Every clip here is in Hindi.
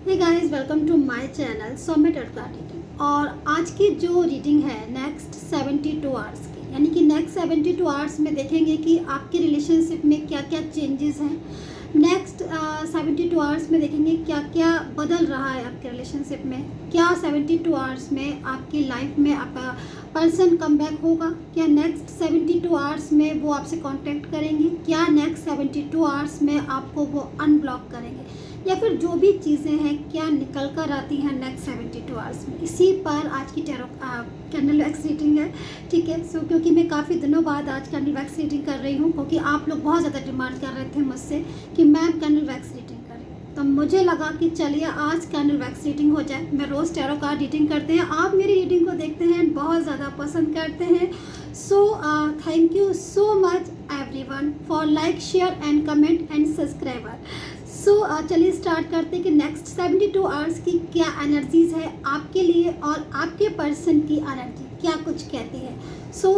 Hey guys, welcome to my channel Saumya reading. और आज की जो रीडिंग है नेक्स्ट 72 आवर्स की, यानी कि नेक्स्ट 72 आवर्स में देखेंगे कि आपके रिलेशनशिप में क्या क्या चेंजेस हैं। नेक्स्ट 72 आवर्स में देखेंगे क्या क्या बदल रहा है आपके रिलेशनशिप में। क्या 72 आवर्स में आपकी लाइफ में आपका पर्सन कम बैक होगा? क्या नेक्स्ट 72 आवर्स में वो आपसे कांटेक्ट करेंगे? क्या नेक्स्ट 72 आवर्स में आपको वो अनब्लॉक करेंगे? या फिर जो भी चीज़ें हैं क्या निकल कर आती हैं नेक्स्ट 72 आवर्स में। इसी पर आज की टैरो कैंडल वैक्स रीडिंग है। ठीक है, सो क्योंकि मैं काफ़ी दिनों बाद आज कैंडल वैक्स रीडिंग कर रही हूँ, क्योंकि आप लोग बहुत ज़्यादा डिमांड कर रहे थे मुझसे कि मैम कैंडल वैक्स रीडिंग करें, तो मुझे लगा कि चलिए आज कैंडल वैक्स रीडिंग हो जाए। मैं रोज़ टैरो कार्ड रीडिंग करते हैं, आप मेरी रीडिंग को देखते हैं, बहुत ज़्यादा पसंद करते हैं। So thank you so much everyone for like, share and comment and subscriber. So चलिए स्टार्ट करते हैं कि नेक्स्ट 72 आवर्स की क्या एनर्जीज़ है आपके लिए और आपके पर्सन की एनर्जी क्या कुछ कहती है। सो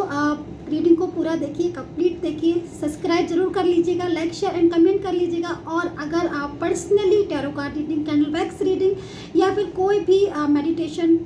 रीडिंग को पूरा देखिए, कंप्लीट देखिए, सब्सक्राइब जरूर कर लीजिएगा, लाइक शेयर एंड कमेंट कर लीजिएगा। और अगर आप personally tarot card reading, candle wax reading या फिर कोई भी मेडिटेशन,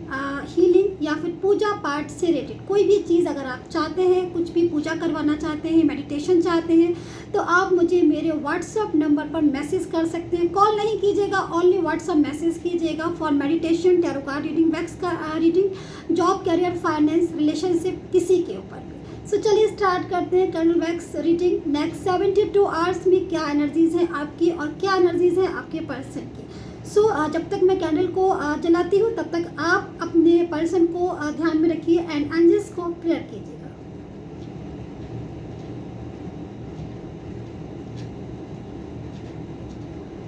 हीलिंग या फिर पूजा पाठ से रिलेटेड कोई भी चीज़ अगर आप चाहते हैं, कुछ भी पूजा करवाना चाहते हैं, मेडिटेशन चाहते हैं, तो आप मुझे मेरे व्हाट्सअप नंबर पर मैसेज कर सकते हैं। कॉल नहीं कीजिएगा, ओनली व्हाट्सअप मैसेज कीजिएगा for meditation, tarot card reading, wax का reading, job, career, finance, relationship, किसी के ऊपर भी। सो चलिए स्टार्ट करते हैं candle wax reading. Next 72 hours में क्या एनर्जीज़ हैं आपकी और क्या एनर्जीज़ हैं आपके पर्सन की। सो जब तक मैं कैंडल को जलाती हूँ तब तक आप अपने पर्सन को ध्यान में रखिए एंड एंजल्स को प्रेयर कीजिएगा।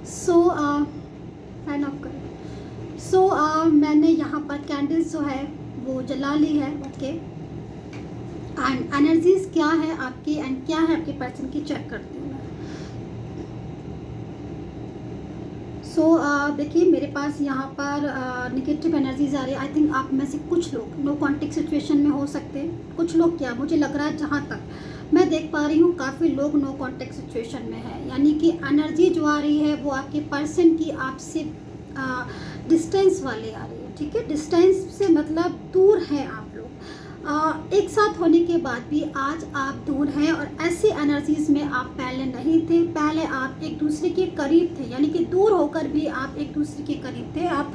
सो फैन ऑफ कर। सो मैंने यहाँ पर कैंडल्स जो है वो जला ली है। ओके, एंड एनर्जीज क्या है आपकी एंड क्या है आपके पर्सन की, चेक करती हूँ मैं। सो देखिए मेरे पास यहाँ पर निगेटिव एनर्जीज आ रही है। आई थिंक आप में से कुछ लोग नो कॉन्टेक्ट सिचुएशन में हो सकते हैं, कुछ लोग क्या, मुझे लग रहा है जहाँ तक मैं देख पा रही हूँ काफ़ी लोग नो कॉन्टेक्ट सिचुएशन में है। यानी कि एनर्जी जो आ रही है वो आपके पर्सन की आपसे डिस्टेंस वाले आ रही है। ठीक है, डिस्टेंस से मतलब दूर हैं आप लोग। एक साथ होने के बाद भी आज आप दूर हैं और ऐसी एनर्जीज में आप पहले नहीं थे। पहले आप एक दूसरे के करीब थे, यानी कि दूर होकर भी आप एक दूसरे के करीब थे। आप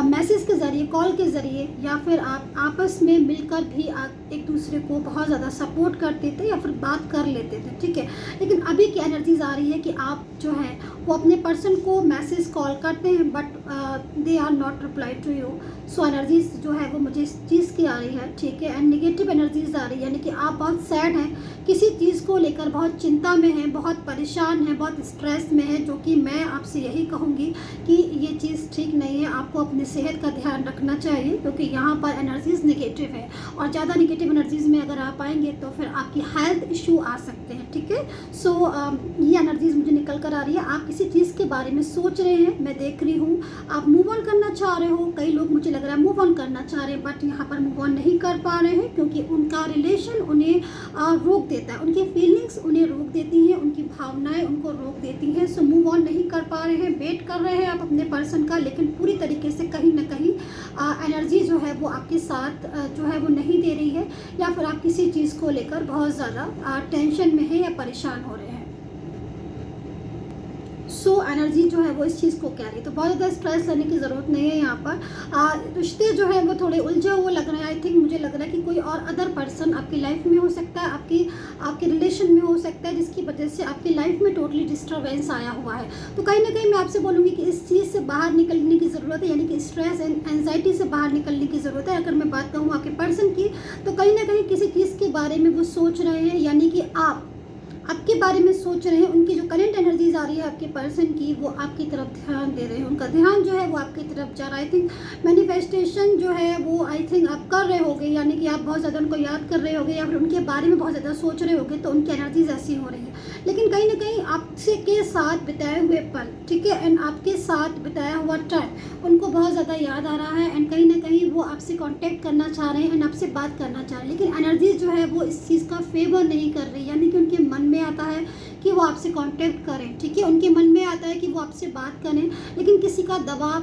मैसेज के ज़रिए, कॉल के ज़रिए या फिर आप आपस में मिलकर भी आप एक दूसरे को बहुत ज़्यादा सपोर्ट करते थे या फिर बात कर लेते थे। ठीक है, लेकिन अभी की एनर्जीज आ रही है कि आप जो है वो अपने पर्सन को मैसेज, कॉल करते हैं but they are not reply to you. So energies जो है वो मुझे इस चीज़ की आ रही है। ठीक है, एंड नेगेटिव एनर्जीज आ रही है, यानी कि आप बहुत सैड हैं, किसी चीज़ को लेकर बहुत चिंता में हैं, बहुत परेशान हैं, बहुत स्ट्रेस में हैं। जो कि मैं आपसे यही कहूँगी कि ये चीज़ ठीक नहीं है, आपको अपनी सेहत का ध्यान रखना चाहिए, क्योंकि यहाँ पर एनर्जीज नेगेटिव है और ज़्यादा नेगेटिव एनर्जीज में अगर आप आएंगे तो फिर आपकी हेल्थ इशू आ सकते हैं। ठीक है, सो ये एनर्जीज मुझे निकल कर आ रही है। आप किसी चीज़ के बारे में सोच रहे हैं, मैं देख रही हूँ, आप मूव ऑन करना चाह रहे हो। कई लोग मुझे लग रहा है मूव ऑन करना चाह रहे हैं बट यहाँ पर मूव ऑन नहीं कर पा रहे हैं, क्योंकि उनका रिलेशन उन्हें रोक देता है, उनकी फीलिंग्स उन्हें रोक देती हैं, उनकी भावनाएं उनको रोक देती हैं। सो मूव ऑन नहीं कर पा रहे हैं, वेट कर रहे हैं आप अपने पर्सन का, लेकिन पूरी तरीके से कहीं ना कहीं एनर्जी जो है वो आपके साथ जो है वो नहीं दे रही है, या फिर आप किसी चीज़ को लेकर बहुत ज़्यादा टेंशन में है या परेशान हो रहे हैं। सो एनर्जी जो है वो इस चीज़ को कह रही है, तो बहुत ज़्यादा स्ट्रेस लेने की ज़रूरत नहीं है। यहाँ पर रिश्ते जो है वो थोड़े उलझे हुए लग रहे हैं। आई थिंक मुझे लग रहा है कि कोई और अदर पर्सन आपकी लाइफ में हो सकता है, आपके रिलेशन में हो सकता है, जिसकी वजह से आपकी लाइफ में टोटली डिस्टर्बेंस आया हुआ है। तो कहीं ना कहीं मैं आपसे बोलूँगी कि इस चीज़ से बाहर निकलने की ज़रूरत है, यानी कि स्ट्रेस एंड एंजाइटी से बाहर निकलने की ज़रूरत है। अगर मैं बात कहूँ आपके पर्सन की, तो कहीं ना कहीं किसी चीज़ के बारे में वो सोच रहे हैं, यानी कि आपके बारे में सोच रहे हैं। उनकी जो करंट एनर्जीज आ रही है आपके पर्सन की, वो आपकी तरफ ध्यान दे रहे हैं, उनका ध्यान जो है वो आपकी तरफ जा रहा है। आई थिंक मैनिफेस्टेशन जो है वो आई थिंक आप कर रहे होगे, यानी कि आप बहुत ज़्यादा उनको याद कर रहे होगे या फिर उनके बारे में बहुत ज़्यादा सोच रहे होगे, तो उनकी एनर्जीज ऐसी हो रही है। लेकिन कहीं ना कहीं आपसे के साथ बिताए हुए पल, ठीक है, एंड आपके साथ बिताया हुआ टाइम उनको बहुत ज़्यादा याद आ रहा है, एंड कहीं ना कहीं वो आपसे कॉन्टेक्ट करना चाह रहे हैं एंड आपसे बात करना चाह रहे हैं। लेकिन एनर्जीज जो है वो इस चीज़ का फेवर नहीं कर रही, यानी कि उनके मन में आता है कि वो आपसे कांटेक्ट करें, ठीक है। उनके मन में आता है कि वो आपसे बात करें, लेकिन किसी का दबाव,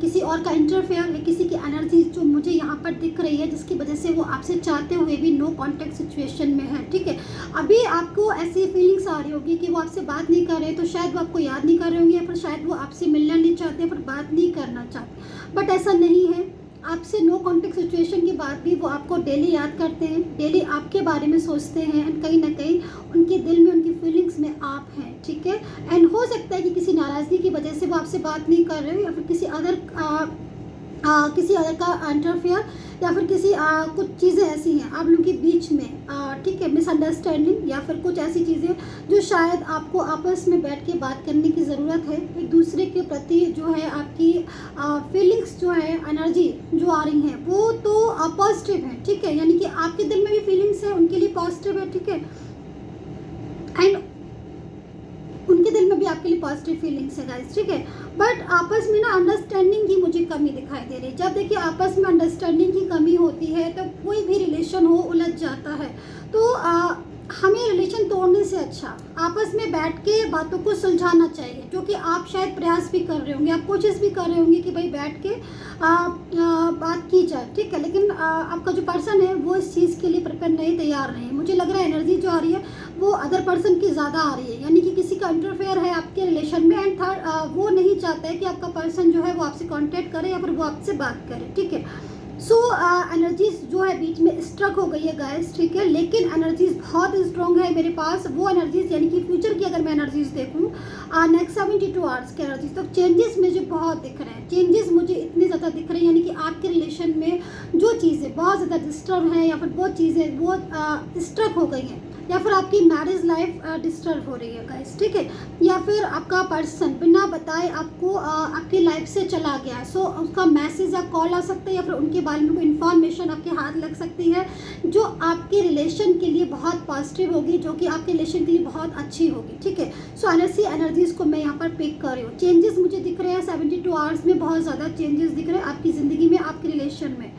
किसी और का इंटरफेयर या किसी की एनर्जी जो मुझे यहाँ पर दिख रही है, जिसकी वजह से वो आपसे चाहते हुए भी नो कांटेक्ट सिचुएशन में है, ठीक है। अभी आपको ऐसी फीलिंग्स आ रही होगी कि वो आपसे बात नहीं कर रहे, तो शायद वो आपको याद नहीं कर रहे होंगे, या फिर शायद वो आपसे मिलना नहीं चाहते, फिर बात नहीं करना चाहते। बट ऐसा नहीं है, आपसे नो कांटेक्ट सिचुएशन के बाद भी वो आपको डेली याद करते हैं, डेली आपके बारे में सोचते हैं, एंड कहीं ना कहीं उनके दिल में, उनकी फीलिंग्स में आप हैं, ठीक है। एंड हो सकता है कि किसी नाराज़गी की वजह से वो आपसे बात नहीं कर रहे हो, या फिर किसी अदर का इंटरफेयर, या फिर कुछ चीज़ें ऐसी हैं आप लोगों के बीच में, ठीक है, मिसअंडरस्टैंडिंग, या फिर कुछ ऐसी चीज़ें जो शायद आपको आपस में बैठ के बात करने की ज़रूरत है। एक दूसरे के प्रति जो है आपकी फीलिंग्स जो है, एनर्जी जो आ रही हैं, वो तो पॉजिटिव है, ठीक है। यानी कि आपके दिल में भी फीलिंग्स है, उनके लिए पॉजिटिव है, ठीक है। एंड उनके दिल में भी आपके लिए पॉजिटिव फीलिंग्स है गाइस, ठीक है। बट आपस में ना अंडरस्टैंडिंग की मुझे कमी दिखाई दे रही है। जब देखिए आपस में अंडरस्टैंडिंग की कमी होती है, तो कोई भी रिलेशन हो उलझ जाता है। तो हमें रिलेशन तोड़ने से अच्छा आपस में बैठ के बातों को सुलझाना चाहिए, जो कि आप शायद प्रयास भी कर रहे होंगे, आप कोशिश भी कर रहे होंगे कि भाई बैठ के बात की जाए, ठीक है। लेकिन आपका जो पर्सन है वो इस चीज़ के लिए प्रिपेयर नहीं, तैयार नहीं है। मुझे लग रहा है एनर्जी जो आ रही है वो अदर पर्सन की ज़्यादा आ रही है, यानी कि किसी का इंटरफेयर है आपके रिलेशन में। एंड थर्ड, वो नहीं चाहता है कि आपका पर्सन जो है वो आपसे कांटेक्ट करे या फिर वो आपसे बात करे, ठीक है। सो एनर्जीज जो है बीच में स्ट्रक हो गई है गाइस, ठीक है। लेकिन एनर्जीज बहुत स्ट्रॉन्ग है मेरे पास। वो एनर्जीज यानी कि फ्यूचर की अगर मैं एनर्जीज देखूँ, नेक्स्ट 72 आवर्स की एनर्जीज, तो चेंजेस मुझे बहुत दिख रहे हैं। चेंजेस मुझे इतने ज़्यादा दिख रहे हैं, यानी कि आपके रिलेशन में जो चीज़ें बहुत ज़्यादा डिस्टर्ब हैं, या फिर वो चीज़ें वो स्ट्रक हो गई हैं, या फिर आपकी मैरिज लाइफ डिस्टर्ब हो रही है गाइस, ठीक है। या फिर आपका पर्सन बिना बताए आपको आपकी लाइफ से चला गया है। सो उसका मैसेज या कॉल आ सकता है, या फिर उनके बारे में कोई इन्फॉर्मेशन आपके हाथ लग सकती है, जो आपके रिलेशन के लिए बहुत पॉजिटिव होगी, जो कि आपके रिलेशन के लिए बहुत अच्छी होगी, ठीक है। सो एनर्जीज को मैं यहाँ पर पिक कर रही हूँ। चेंजेस मुझे दिख रहे हैं 72 आवर्स में, बहुत ज़्यादा चेंजेस दिख रहे हैं आपकी ज़िंदगी में, आपके रिलेशन में।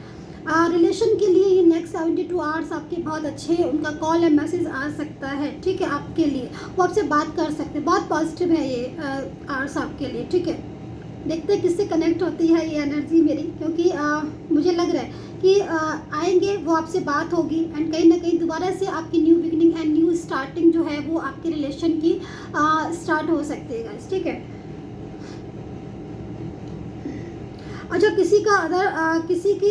रिलेशन के लिए ये नेक्स्ट 72 आवर्स आपके बहुत अच्छे, उनका कॉल या मैसेज आ सकता है, ठीक है। आपके लिए वो आपसे बात कर सकते हैं, बहुत पॉजिटिव है ये आवर्स आपके लिए, ठीक है। देखते हैं किससे कनेक्ट होती है ये एनर्जी मेरी, क्योंकि मुझे लग रहा है कि आएंगे, वो आपसे बात होगी, एंड कहीं ना कहीं दोबारा से आपकी new beginning and new starting जो है वो आपके रिलेशन की स्टार्ट हो सकती है गाइस, ठीक है। अच्छा, किसी की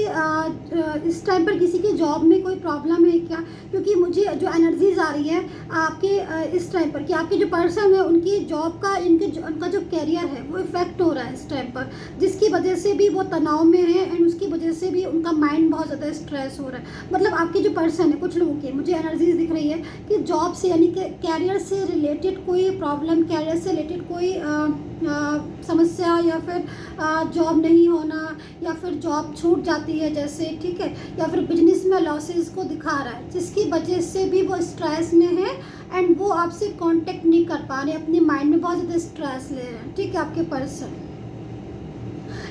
इस टाइम पर किसी की जॉब में कोई प्रॉब्लम है क्या? क्योंकि मुझे जो एनर्जीज आ रही है आपके इस टाइम पर कि आपके जो पर्सन है उनकी जॉब का उनका जो कैरियर है वो इफेक्ट हो रहा है इस टाइम पर, जिसकी वजह से भी वो तनाव में है, एंड उसकी वजह से भी उनका माइंड बहुत ज़्यादा स्ट्रेस हो रहा है। मतलब आपके जो पर्सन है, कुछ लोगों की मुझे एनर्जीज दिख रही है कि जॉब से यानी कि कैरियर से रिलेटेड कोई प्रॉब्लम, कैरियर से रिलेटेड कोई समस्या, या फिर जॉब नहीं होना, या फिर जॉब छूट जाती है जैसे, ठीक है, या फिर बिजनेस में लॉसेस को दिखा रहा है, जिसकी वजह से भी वो स्ट्रेस में है, एंड वो आपसे कांटेक्ट नहीं कर पा रहे, अपने माइंड में बहुत ज़्यादा स्ट्रेस ले रहे हैं, ठीक है, आपके पर्सन।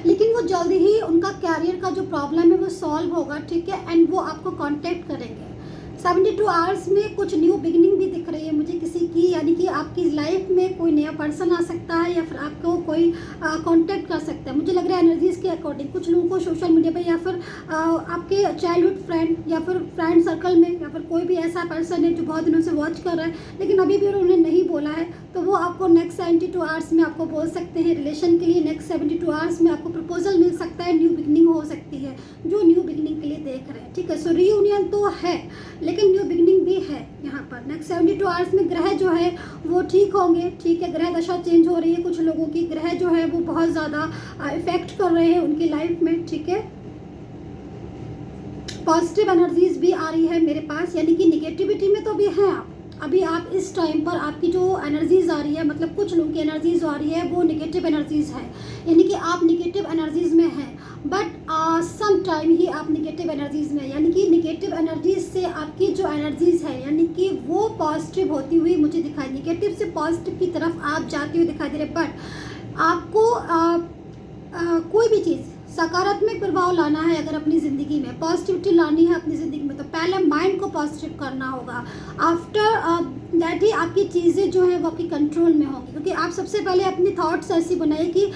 लेकिन वो जल्दी ही उनका कैरियर का जो प्रॉब्लम है वो सॉल्व होगा, ठीक है, एंड वो आपको कांटेक्ट करेंगे। 72 आवर्स में कुछ न्यू बिगिनिंग भी दिख रही है मुझे किसी की, यानी कि आपकी लाइफ में कोई नया पर्सन आ सकता है, या फिर आपको कोई कांटेक्ट कर सकता है। मुझे लग रहा है एनर्जीज के अकॉर्डिंग कुछ लोगों को सोशल मीडिया पे, या फिर आपके चाइल्डहुड फ्रेंड, या फिर फ्रेंड सर्कल में, या फिर कोई भी ऐसा पर्सन है जो बहुत दिनों से वॉच कर रहा है लेकिन अभी भी उन्होंने नहीं बोला है, तो वो आपको नेक्स्ट 72 आवर्स में आपको बोल सकते हैं रिलेशन के लिए। नेक्स्ट 72 आवर्स में आपको प्रपोजल मिल सकता है, न्यू बिगिनिंग हो सकती है, जो न्यू बिगिनिंग के लिए देख रहे हैं, ठीक है। सो रीयूनियन तो है, लेकिन न्यू बिगिनिंग भी है यहाँ पर। नेक्स्ट 72 आवर्स में ग्रह जो है वो ठीक होंगे, ठीक है। ग्रह दशा चेंज हो रही है, कुछ लोगों की ग्रह जो है वो बहुत ज़्यादा इफेक्ट कर रहे हैं उनकी लाइफ में, ठीक है। पॉजिटिव एनर्जीज भी आ रही है मेरे पास, यानी कि निगेटिविटी में तो भी हैं आप। अभी आप इस टाइम पर आपकी जो एनर्जीज आ रही है, मतलब कुछ लोगों की एनर्जीज आ रही है वो निगेटिव एनर्जीज है, यानी कि आप निगेटिव एनर्जीज में हैं, बट सम टाइम ही आप निगेटिव एनर्जीज में, यानी कि निगेटिव एनर्जीज से आपकी जो एनर्जीज है यानी कि वो पॉजिटिव होती हुई मुझे दिखाई, निगेटिव से पॉजिटिव की तरफ आप जाते हुए दिखाई दे रहे। बट आपको कोई भी चीज़ सकारात्मक प्रभाव लाना है अगर अपनी ज़िंदगी में, पॉजिटिविटी लानी है अपनी ज़िंदगी में, तो पहले माइंड को पॉजिटिव करना होगा। आफ्टर दैट ही आपकी चीज़ें जो है वो आपकी कंट्रोल में होंगी, क्योंकि आप सबसे पहले अपनी थॉट्स ऐसी बनाइए कि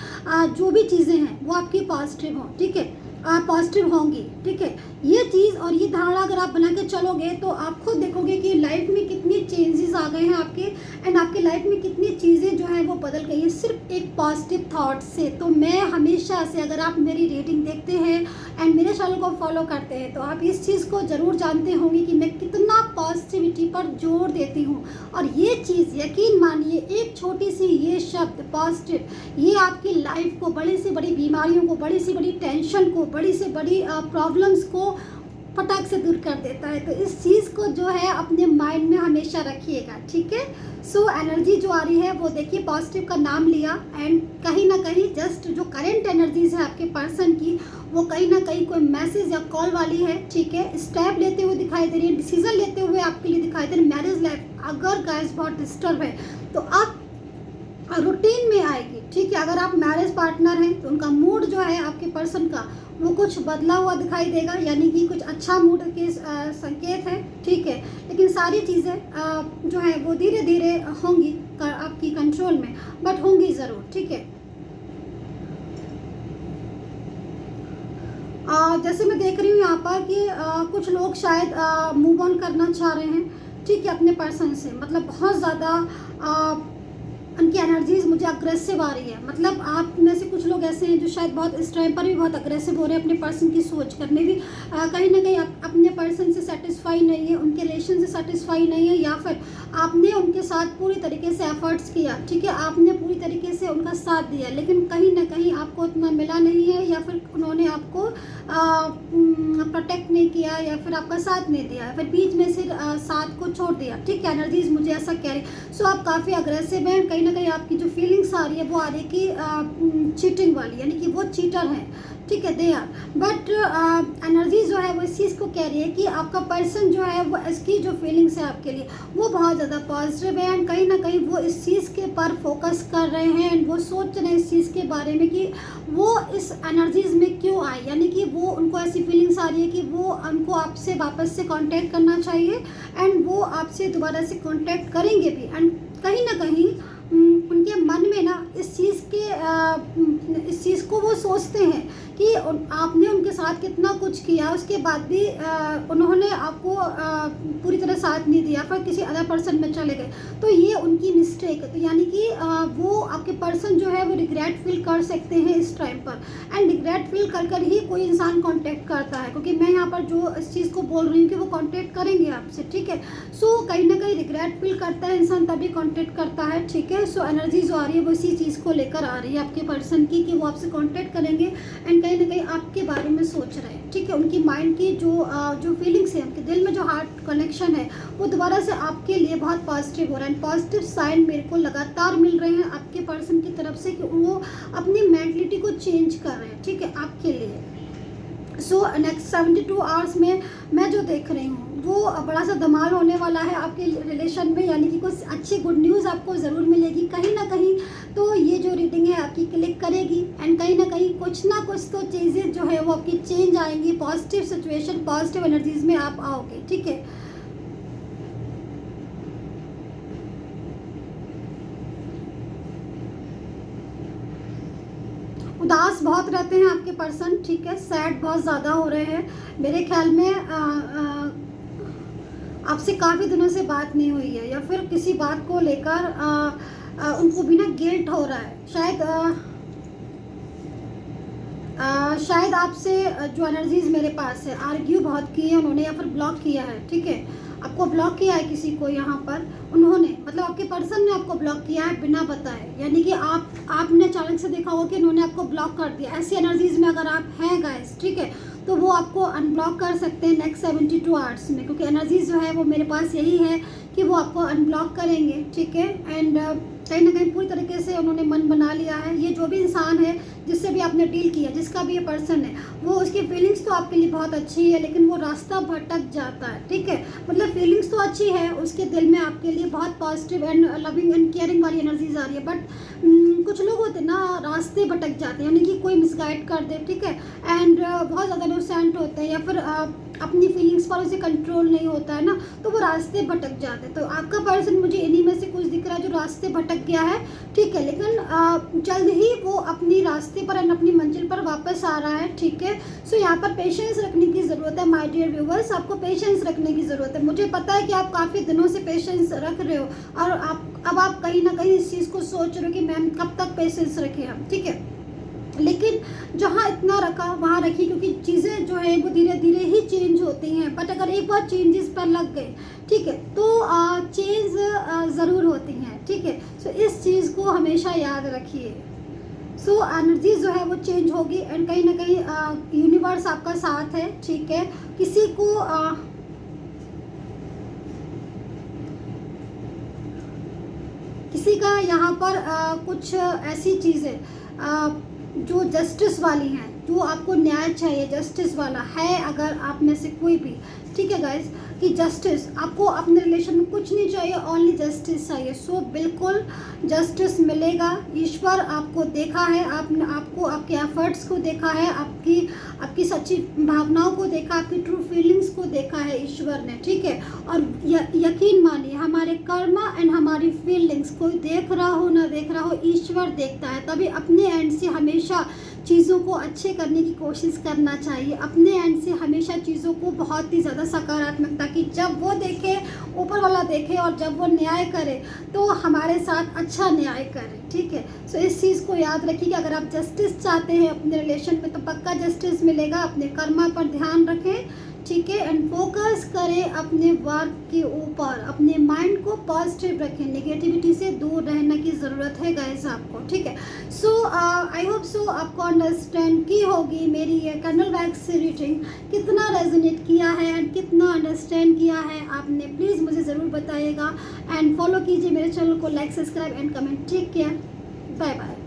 जो भी चीज़ें हैं वो आपकी पॉजिटिव हों, ठीक है, आप पॉजिटिव होंगी, ठीक है। ये चीज़ और ये धारणा अगर आप बना के चलोगे तो आप खुद देखोगे कि लाइफ में कितनी चेंजेस आ गए हैं आपके, एंड आपकी लाइफ में कितनी चीज़ें जो हैं वो बदल गई हैं सिर्फ एक पॉजिटिव थॉट से। तो मैं हमेशा से, अगर आप मेरी रीडिंग देखते हैं एंड मेरे चैनल को फॉलो करते हैं, तो आप इस चीज़ को ज़रूर जानते होंगे कि मैं कितना पॉजिटिविटी पर जोर देती हूँ। और ये चीज़ यकीन मानिए, एक छोटी सी ये शब्द पॉजिटिव, ये आपकी लाइफ को, बड़ी से बड़ी बीमारियों को, बड़ी से बड़ी टेंशन को, बड़ी से बड़ी प्रॉब्लम्स को फटाक से दूर कर देता है। तो इस चीज़ को जो है अपने माइंड में हमेशा रखिएगा, ठीक है। सो एनर्जी जो आ रही है वो देखिए, पॉजिटिव का नाम लिया एंड कहीं ना कहीं जस्ट जो करंट एनर्जीज है आपके पर्सन की, वो कहीं ना कहीं कोई मैसेज या कॉल वाली है, ठीक है। स्टेप लेते हुए दिखाई दे रही है, डिसीजन लेते हुए आपके लिए दिखाई दे रही है। मैरिज लाइफ अगर गाइस बहुत डिस्टर्ब है तो आप रूटीन में आएगी, ठीक है। अगर आप मैरिज पार्टनर हैं तो उनका मूड जो है आपके पर्सन का वो कुछ बदला हुआ दिखाई देगा, यानी कि कुछ अच्छा मूड के संकेत है, ठीक है। लेकिन सारी चीज़ें जो है वो धीरे धीरे होंगी आपकी कंट्रोल में, बट होंगी ज़रूर, ठीक है। जैसे मैं देख रही हूँ यहाँ पर कि कुछ लोग शायद मूव ऑन करना चाह रहे हैं, ठीक है, अपने पर्सन से। मतलब बहुत ज़्यादा उनकी एनर्जीज मुझे अग्रेसिव आ रही है। मतलब आप में से कुछ लोग ऐसे हैं जो शायद बहुत इस टाइम पर भी बहुत अग्रेसिव हो रहे हैं अपने पर्सन की सोच करने भी, कहीं ना कहीं अपने पर्सन से सेटिस्फाई नहीं है, उनके रिलेशन से सेटिस्फाई नहीं है, या फिर आपने उनके साथ पूरी तरीके से एफर्ट्स किया, ठीक है, आपने पूरी तरीके से उनका साथ दिया, लेकिन कहीं ना कहीं आपको उतना मिला नहीं है, या फिर उन्होंने आपको प्रोटेक्ट नहीं किया, या फिर आपका साथ नहीं दिया, फिर बीच में से साथ को छोड़ दिया, ठीक है। एनर्जीज मुझे ऐसा कह रही। सो आप काफ़ी अग्रेसिव हैं, कहीं ना कहीं आपकी जो फीलिंग्स आ रही है वो आ रही है कि चीटिंग वाली, यानी कि वो चीटर हैं, ठीक है, दे आर। बट एनर्जी जो है वो इस चीज़ को कह रही है कि आपका पर्सन जो है वो इसकी जो फीलिंग्स है आपके लिए वो बहुत ज़्यादा पॉजिटिव है, एंड कहीं ना कहीं वो इस चीज़ के पर फोकस कर रहे हैं, एंड वो सोच रहे हैं इस चीज़ के बारे में कि वो इस एनर्जीज में क्यों आए, यानी कि वो उनको ऐसी फीलिंग्स आ रही है कि वो उनको आपसे वापस से कांटेक्ट करना चाहिए, एंड वो आपसे दोबारा से कांटेक्ट करेंगे भी। एंड कहीं ना कहीं उनके मन में ना इस चीज़ को वो सोचते हैं कि आपने उनके साथ कितना कुछ किया, उसके बाद भी उन्होंने आपको पूरी तरह साथ नहीं दिया, फिर किसी अदर पर्सन में चले गए, तो ये उनकी मिस्टेक है। तो यानी कि वो आपके पर्सन जो है वो रिग्रेट फील कर सकते हैं इस टाइम पर, एंड रिग्रेट फील कर कर ही कोई इंसान कांटेक्ट करता है, क्योंकि मैं यहाँ पर जो इस चीज़ को बोल रही हूँ कि वो कांटेक्ट करेंगे आपसे, ठीक है। सो कहीं ना कहीं रिग्रेट फील करता है इंसान, तभी कांटेक्ट करता है, ठीक है। सो एनर्जी जो आ रही है वो इसी चीज़ को लेकर आ रही है आपके पर्सन की, कि वो आपसे कांटेक्ट करेंगे एंड कहीं ना कहीं आपके बारे में सोच रहे हैं, ठीक है। उनकी माइंड की जो फीलिंग्स है, उनके दिल में जो हार्ट कनेक्शन है वो दोबारा से आपके लिए बहुत पॉजिटिव हो रहा है। पॉजिटिव साइन मेरे को लगातार मिल रहे हैं आपके पर्सन की तरफ से कि वो अपनी मेंटलिटी को चेंज कर रहे हैं, ठीक है, आपके लिए। सो नेक्स्ट 72 आवर्स में मैं जो देख रही हूँ वो बड़ा सा धमाल होने वाला है आपके रिलेशन में, यानी कि कुछ अच्छी गुड न्यूज़ आपको ज़रूर मिलेगी कहीं ना कहीं। तो ये जो रीडिंग है आपकी क्लिक करेगी, एंड कहीं ना कुछ तो चीज़ें जो है वो आपकी चेंज आएंगी, पॉजिटिव सिचुएशन, पॉजिटिव एनर्जीज में आप आओगे, ठीक है। उदास बहुत रहते हैं आपके पर्सन, ठीक है, सैड बहुत ज़्यादा हो रहे हैं। मेरे ख्याल में आपसे काफ़ी दिनों से बात नहीं हुई है, या फिर किसी बात को लेकर उनको भी ना गिल्ट हो रहा है। शायद आपसे जो एनर्जीज मेरे पास है, आर्ग्यू बहुत की है उन्होंने, या फिर ब्लॉक किया है, ठीक है। आपको ब्लॉक किया है किसी को यहाँ पर उन्होंने, मतलब आपके पर्सन ने आपको ब्लॉक किया है बिना बताए, यानी कि आपने अचानक से देखा होगा कि उन्होंने आपको ब्लॉक कर दिया। ऐसी एनर्जीज में अगर आप हैं गाइस, ठीक है, तो वो आपको अनब्लॉक कर सकते हैं नेक्स्ट 72 आवर्स में, क्योंकि एनर्जीज जो है वो मेरे पास यही है कि वो आपको अनब्लॉक करेंगे, ठीक है। एंड कहीं ना कहीं पूरी तरीके से उन्होंने मन बना लिया है। ये जो भी इंसान है जिससे भी आपने डील किया, जिसका भी ये पर्सन है, वो उसकी फीलिंग्स तो आपके लिए बहुत अच्छी है, लेकिन वो रास्ता भटक जाता है, ठीक है। मतलब फीलिंग्स तो अच्छी है, उसके दिल में आपके लिए बहुत positive and loving and caring वाली एनर्जीज आ रही है, बट कुछ लोग होते हैं ना, रास्ते भटक जाते हैं, यानी कि कोई मिसगाइड कर दे, ठीक है, एंड बहुत ज़्यादा इनोसेंट होते हैं या फिर अपनी फीलिंग्स पर उसे कंट्रोल नहीं होता है ना, तो वो रास्ते भटक जाते हैं। तो आपका पर्सन मुझे इन्हीं में से कुछ दिख रहा है जो रास्ते भटक गया है, ठीक है, लेकिन जल्द ही वो अपनी रास्ते पर एंड अपनी मंजिल पर वापस आ रहा है, ठीक है। सो यहाँ पर पेशेंस रखने की ज़रूरत है माय डियर व्यूवर्स, आपको पेशेंस रखने की ज़रूरत है। मुझे पता है कि आप काफ़ी दिनों से पेशेंस रख रहे हो और अब आप कहीं ना कहीं इस चीज़ को सोच रहे हो कि मैम कब तक पेशेंस रखें हम, ठीक है, लेकिन जहाँ इतना रखा वहाँ रखी, क्योंकि चीज़ें जो है वो धीरे धीरे ही चेंज होती हैं, बट अगर एक बार चेंजेस पर लग गए, ठीक है, तो चेंज ज़रूर होती हैं, ठीक है। सो इस चीज़ को हमेशा याद रखिए। सो एनर्जी जो है वो चेंज होगी एंड कहीं ना कहीं यूनिवर्स आपका साथ है, ठीक है। किसी को किसी का यहाँ पर कुछ ऐसी चीज़ें जो जस्टिस वाली हैं, जो आपको न्याय चाहिए, जस्टिस वाला है अगर आप में से कोई भी, ठीक है गाइस, कि जस्टिस आपको अपने रिलेशन में कुछ नहीं चाहिए, ओनली जस्टिस चाहिए। सो बिल्कुल जस्टिस मिलेगा। ईश्वर आपको देखा है, आपने आपको आपके एफर्ट्स को देखा है, आपकी सच्ची भावनाओं को देखा, आपकी ट्रू फीलिंग्स को देखा है ईश्वर ने, ठीक है। और यकीन मानिए हमारे कर्मा एंड हमारी फीलिंग्स कोई देख रहा हो ना देख रहा हो, ईश्वर देखता है। तभी अपने एंड से हमेशा चीज़ों को अच्छे करने की कोशिश करना चाहिए, अपने एंड से हमेशा चीज़ों को बहुत ही ज़्यादा सकारात्मकता की, जब वो देखे, ऊपर वाला देखे और जब वो न्याय करे तो हमारे साथ अच्छा न्याय करे, ठीक है। सो इस चीज़ को याद रखिए कि अगर आप जस्टिस चाहते हैं अपने रिलेशन में तो पक्का जस्टिस मिलेगा। अपने कर्मा पर ध्यान रखें, ठीक है, एंड फोकस करें अपने वर्क के ऊपर, अपने माइंड को पॉजिटिव रखें, नेगेटिविटी से दूर रहने की ज़रूरत है गाइस आपको, ठीक है। सो आई होप सो आपको अंडरस्टैंड की होगी मेरी ये कैंडल वैक्स रीडिंग, कितना रेजोनेट किया है एंड कितना अंडरस्टैंड किया है आपने, प्लीज़ मुझे ज़रूर बताइएगा एंड फॉलो कीजिए मेरे चैनल को, लाइक सब्सक्राइब एंड कमेंट, ठीक है, बाय बाय।